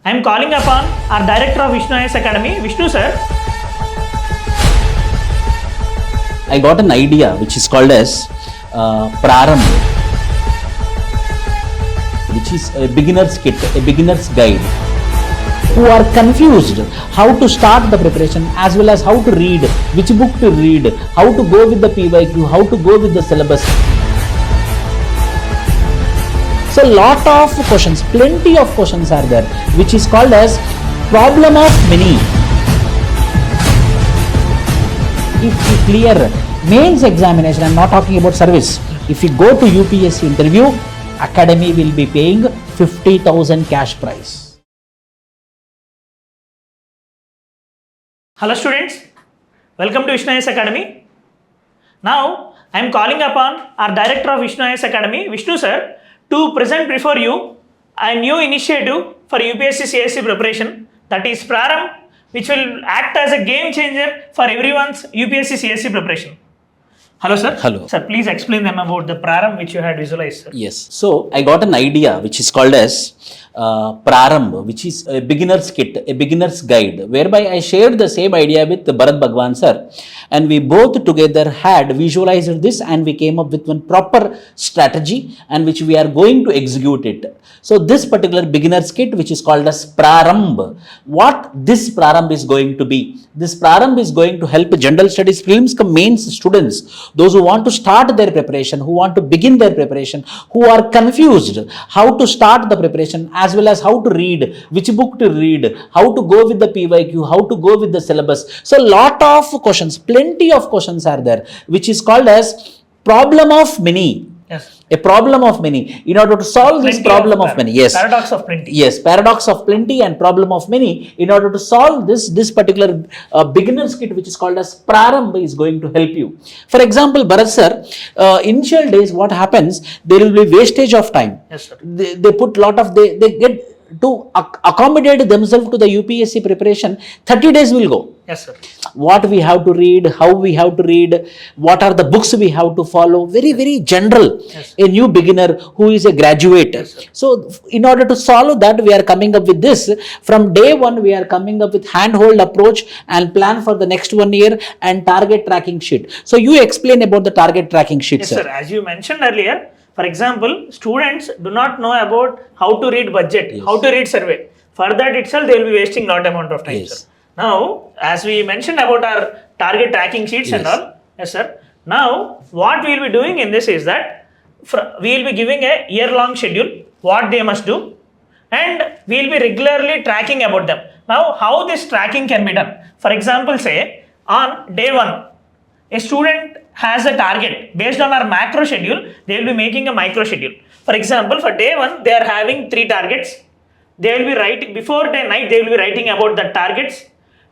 I am calling upon our director of Vishnu IAS Academy, Vishnu sir. I got an idea which is called as Prarambh, which is a beginner's kit, a beginner's guide. Who are confused how to start the preparation as well as how to read, which book to read, how to go with the PYQ, how to go with the syllabus. So lot of questions, plenty of questions are there, which is called as problem of many. If you clear mains examination, I am not talking about service. If you go to UPSC interview, Academy will be paying 50,000 cash prize. Hello students, welcome to Vishnu IAS Academy. Now I am calling upon our director of Vishnu IAS Academy, Vishnu sir, to present before you a new initiative for UPSC CSE preparation, that is Prarambh, which will act as a game changer for everyone's UPSC CSE preparation. Hello sir. Hello. Sir, please explain them about the Prarambh which you had visualized, sir. Yes. So I got an idea which is called as Prarambh, which is a beginner's kit, a beginner's guide, whereby I shared the same idea with Bharat Bhagwan sir, and we both together had visualized this and we came up with one proper strategy and which we are going to execute it. So this particular beginner's kit, which is called as Prarambh, what this Prarambh is going to be? This Prarambh is going to help general studies, prelims, mains students, those who want to start their preparation, who want to begin their preparation, who are confused how to start the preparation as well as how to read, which book to read, how to go with the PYQ, how to go with the syllabus. So lot of questions, plenty of questions are there, which is called as problem of many. Yes. A problem of many. In order to solve this problem of many, yes. Paradox of plenty. Yes, paradox of plenty and problem of many. In order to solve this particular beginner's kit, which is called as Prarambh, is going to help you. For example, Bharat sir, initial days, what happens? There will be wastage of time. Yes, sir. They put lot of, they get to accommodate themselves to the UPSC preparation, 30 days will go. Yes, sir. What we have to read, how we have to read, what are the books we have to follow, very, very general. Yes, a new beginner who is a graduate. Yes, so in order to solve that, we are coming up with this. From day one, we are coming up with handhold approach and plan for the next 1 year and target tracking sheet. So you explain about the target tracking sheet, yes, sir. As you mentioned earlier, for example, students do not know about how to read budget, yes, how to read survey. For that itself, they will be wasting lot amount of time, yes, sir. Now, as we mentioned about our target tracking sheets, yes, and all, yes, sir. Now, what we will be doing in this is that we will be giving a year-long schedule, what they must do, and we will be regularly tracking about them. Now, how this tracking can be done? For example, say on day 1, a student has a target based on our macro schedule, they will be making a micro schedule. For example, for day 1, they are having 3 targets. They will be writing before day night, they will be writing about the targets.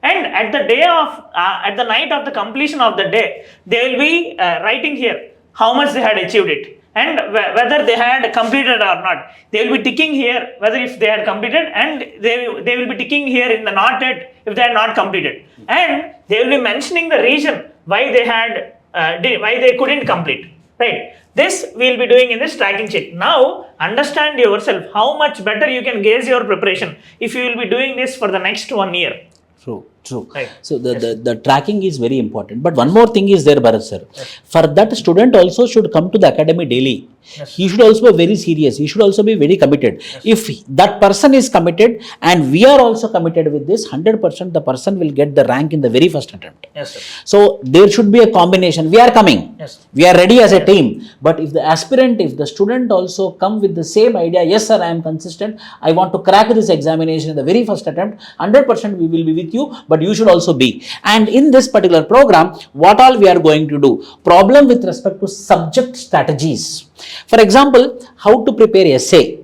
And at the night of the completion of the day, they will be writing here how much they had achieved it and whether they had completed or not. They will be ticking here whether if they had completed, and they will be ticking here in the not yet if they had not completed. And they will be mentioning the reason why they had why they couldn't complete. Right. This we will be doing in this tracking sheet. Now understand yourself how much better you can gauge your preparation if you will be doing this for the next 1 year. True. Right. So the tracking is very important. But one more thing is there, Bharat sir. Yes. For that, student also should come to the academy daily. Yes. He should also be very serious. He should also be very committed. Yes. If that person is committed and we are also committed with this, 100% the person will get the rank in the very first attempt. Yes, sir. So there should be a combination. We are coming. Yes. We are ready as a team. But if the aspirant, if the student also come with the same idea, yes sir, I am consistent, I want to crack this examination in the very first attempt, 100% we will be with you, but you should also be. And in this particular program, what all we are going to do? Problem with respect to subject strategies. For example, how to prepare essay.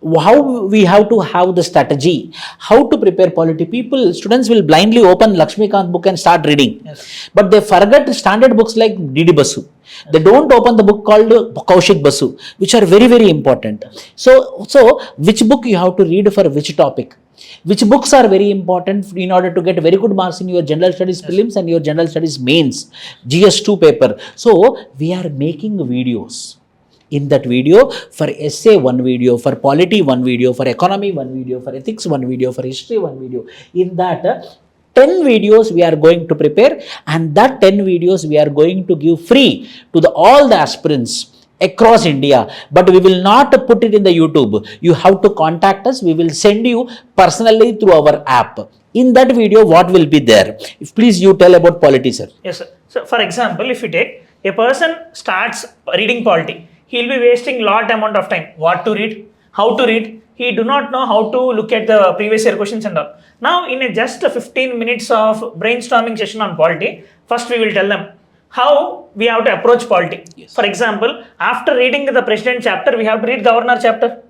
How we have to have the strategy, how to prepare polity. Students will blindly open Lakshmikant book and start reading. Yes. But they forget standard books like DD Basu. They don't open the book called Kaushik Basu, which are very, very important. So which book you have to read for which topic? Which books are very important in order to get very good marks in your general studies prelims and your general studies mains, GS2 paper. So we are making videos. In that video, for essay one video, for polity one video, for economy one video, for ethics one video, for history one video. In that 10 videos we are going to prepare, and that 10 videos we are going to give free to all the aspirants across India, but we will not put it in the YouTube. You have to contact us. We will send you personally through our app. In that video, what will be there? If please you tell about polity, sir. Yes, sir. So, for example, if you take a person starts reading polity, he will be wasting lot amount of time. What to read, how to read. He do not know how to look at the previous year questions and all. Now, in a just 15 minutes of brainstorming session on polity, first we will tell them how we have to approach polity. Yes. For example, after reading the president chapter, we have to read governor chapter.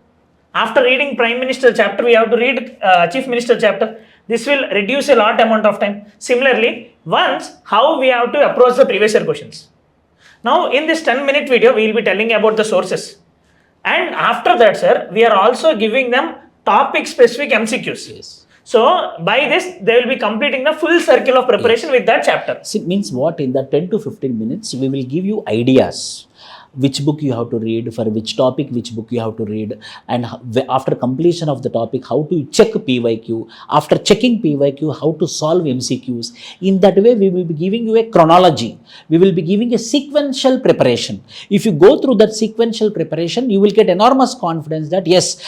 After reading prime minister chapter, we have to read chief minister chapter. This will reduce a lot amount of time. Similarly, once how we have to approach the previous year questions. Now, in this 10-minute video, we will be telling about the sources. And after that, sir, we are also giving them topic-specific MCQs. Yes. So, by this, they will be completing the full circle of preparation with that chapter. See, means what? In the 10 to 15 minutes, we will give you ideas. Which book you have to read, for which topic, which book you have to read, and after completion of the topic, how to check PYQ. After checking PYQ, how to solve MCQs. In that way, we will be giving you a chronology. We will be giving a sequential preparation. If you go through that sequential preparation, you will get enormous confidence that yes,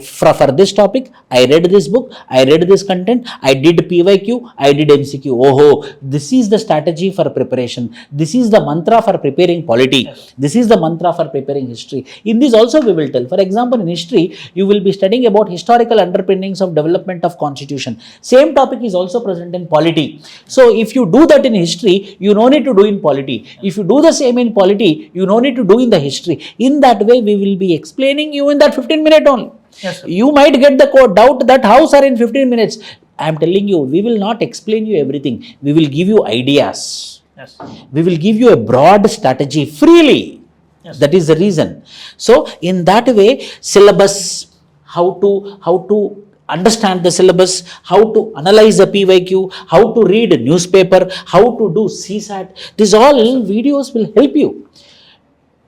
for this topic, I read this book, I read this content, I did PYQ, I did MCQ. Oh, this is the strategy for preparation. This is the mantra for preparing polity. Yes. This is the mantra for preparing history. In this also we will tell. For example, in history, you will be studying about historical underpinnings of development of constitution. Same topic is also present in polity. So if you do that in history, you no need to do in polity. If you do the same in polity, you no need to do in the history. In that way, we will be explaining you in that 15 minutes only. Yes, sir. You might get the doubt that how sir in 15 minutes. I am telling you, we will not explain you everything. We will give you ideas. Yes. We will give you a broad strategy freely. Yes. That is the reason. So in that way, syllabus, how to understand the syllabus, how to analyze the PYQ, how to read a newspaper, how to do CSAT. These all videos will help you.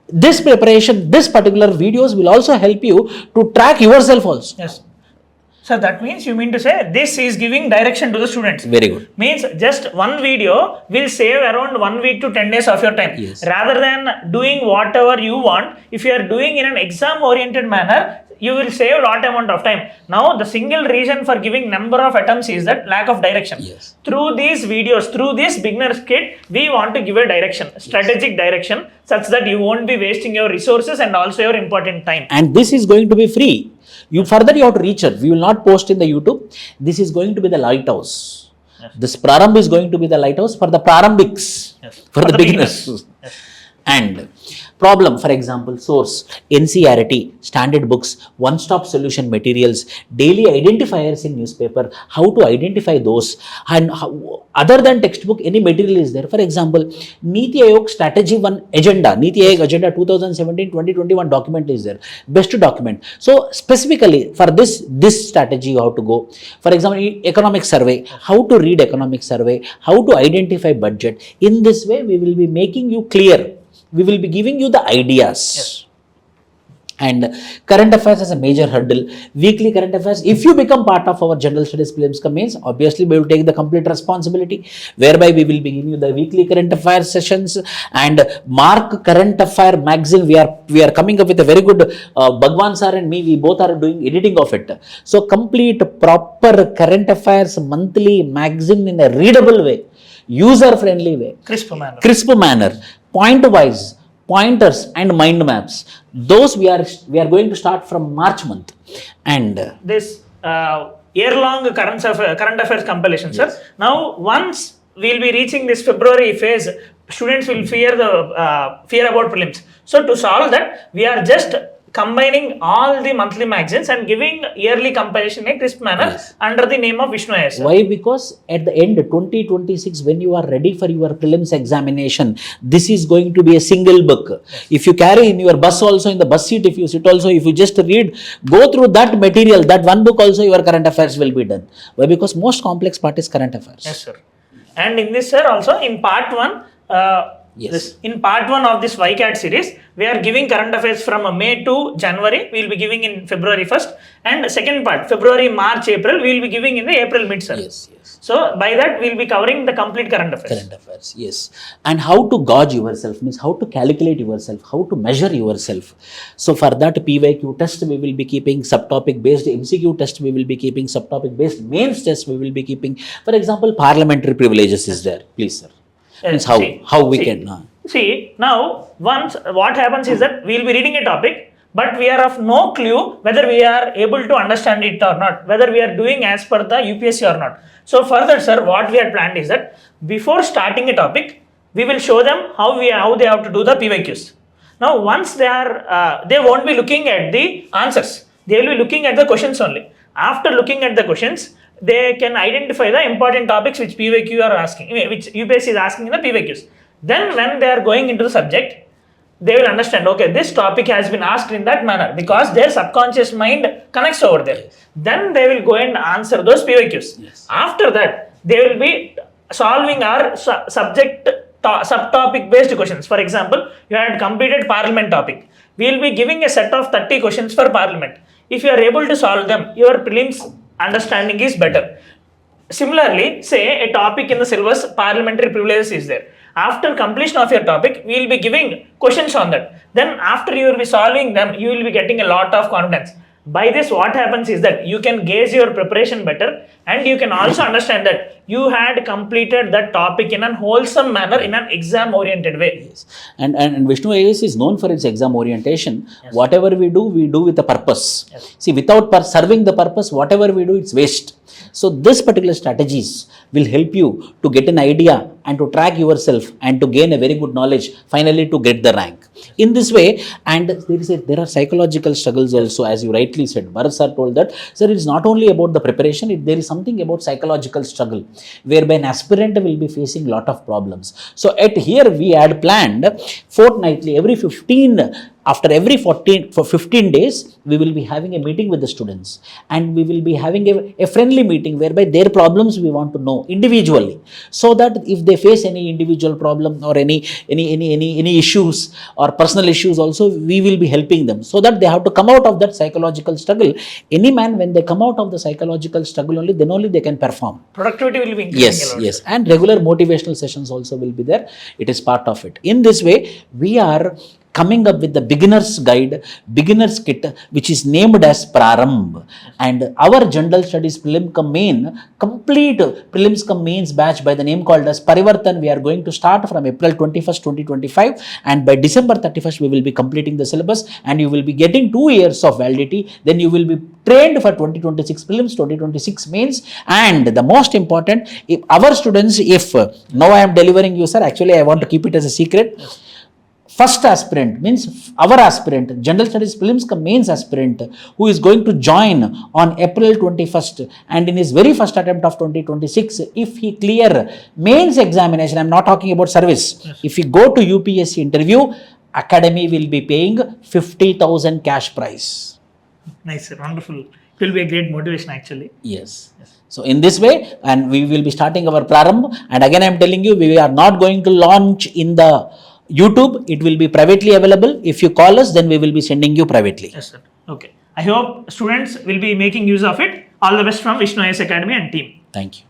This preparation, this particular videos will also help you to track yourself also. Yes. So that means you mean to say this is giving direction to the students. Very good. Means just one video will save around 1 week to 10 days of your time. Yes. Rather than doing whatever you want, if you are doing in an exam oriented manner, you will save lot amount of time. Now the single reason for giving number of attempts is that lack of direction. Yes. Through these videos, through this beginner's kit, we want to give a direction, strategic direction, such that you won't be wasting your resources and also your important time. And this is going to be free. You have to reach it. We will not post in the YouTube. This is going to be the lighthouse. Yes. This Prarambh is going to be the lighthouse for the Prarambics, Yes. for the beginners. Yes. And problem, for example, source, NCERT, standard books, one-stop solution materials, daily identifiers in newspaper, how to identify those, and how, other than textbook, any material is there. For example, Niti Aayog strategy one agenda, Niti Aayog agenda 2017-2021 document is there, best document. So specifically for this strategy you have to go. For example, economic survey, how to read economic survey, how to identify budget. In this way, we will be making you clear. We will be giving you the ideas. Yes. And current affairs is a major hurdle. Weekly current affairs, if you become part of our general studies prelims means, obviously we will take the complete responsibility, whereby we will be giving you the weekly current affairs sessions and mark current affair magazine. We are coming up with a very good Bhagwan sir and me, we both are doing editing of it. So complete proper current affairs monthly magazine in a readable way, user friendly way, Crisp manner, point wise, pointers and mind maps. Those we are going to start from March month. And this year-long current affairs compilation, sir. Yes. Now, once we will be reaching this February phase, students will fear about prelims. So to solve that, we are just combining all the monthly magazines and giving yearly compilation in a crisp manner. Yes. Under the name of Vishnu IAS. Why? Because at the end 2026, when you are ready for your prelims examination, this is going to be a single book. Yes. If you carry in your bus also, in the bus seat, if you sit also, if you just read, go through that material, that one book also, your current affairs will be done. Why? Because most complex part is current affairs. Yes, sir. And in this, sir, also in part 1, Yes. In part 1 of this YCAT series, we are giving current affairs from May to January. We will be giving in February 1st. And second part, February, March, April, we will be giving in the April mid-term. Yes, yes. So by that, we will be covering the complete current affairs. Current affairs, yes. And how to gauge yourself, means how to calculate yourself, how to measure yourself. So for that PYQ test, we will be keeping subtopic based, MCQ test, we will be keeping subtopic based, mains test, we will be keeping. For example, parliamentary privileges is there. Please, sir. Means how we can. See, now, once what happens is that we will be reading a topic, but we are of no clue whether we are able to understand it or not, whether we are doing as per the UPSC or not. So further, sir, what we had planned is that before starting a topic, we will show them how they have to do the PYQs. Now, once they won't be looking at the answers. They will be looking at the questions only. After looking at the questions, they can identify the important topics which PYQ are asking, which UPSC is asking in the PYQs. Then when they are going into the subject, they will understand, okay, this topic has been asked in that manner because their subconscious mind connects over there. Yes. Then they will go and answer those PYQs. Yes. After that, they will be solving our subtopic based questions. For example, you had completed parliament topic. We will be giving a set of 30 questions for parliament. If you are able to solve them, your prelims understanding is better. Similarly, say a topic in the syllabus, parliamentary privileges is there. After completion of your topic, we will be giving questions on that. Then after you will be solving them, you will be getting a lot of confidence. By this, what happens is that you can gauge your preparation better, and you can also understand that you had completed that topic in a wholesome manner, in an exam-oriented way. Yes. And Vishnu IAS is known for its exam orientation. Yes. Whatever we do with a purpose. Yes. See, without serving the purpose, whatever we do, it's waste. So this particular strategies will help you to get an idea and to track yourself and to gain a very good knowledge, finally to get the rank. In this way, and there are psychological struggles also, as you rightly said. Bharat sir told that, sir, it's not only about the preparation, there is something about psychological struggle, whereby an aspirant will be facing lot of problems. So at here we had planned fortnightly, after every 15 days, we will be having a meeting with the students, and we will be having a friendly meeting whereby their problems we want to know individually, so that if they face any individual problem or any issues or personal issues also, we will be helping them, so that they have to come out of that psychological struggle. Any man, when they come out of the psychological struggle only, then only they can perform. Productivity will be increasing. Yes, and regular motivational sessions also will be there. It is part of it. In this way, we are coming up with the beginner's guide, beginner's kit, which is named as Prarambh. And our general studies complete prelims cum mains batch by the name called as Parivarthan, we are going to start from April 21st, 2025. And by December 31st, we will be completing the syllabus, and you will be getting 2 years of validity. Then you will be trained for 2026 prelims, 2026 mains. And the most important, if our students, now I am delivering you, sir, actually I want to keep it as a secret. First aspirant, means our aspirant, general studies prelims cum mains aspirant, who is going to join on April 21st, and in his very first attempt of 2026, if he clear mains examination, I am not talking about service, yes. If he go to UPSC interview, academy will be paying 50,000 cash prize. Nice, sir. Wonderful. It will be a great motivation actually. Yes. So in this way, and we will be starting our Prarambh, and again I am telling you, we are not going to launch in the YouTube. It will be privately available. If you call us, then we will be sending you privately. Yes, sir. Okay. I hope students will be making use of it. All the best from Vishnu IAS Academy and team. Thank you.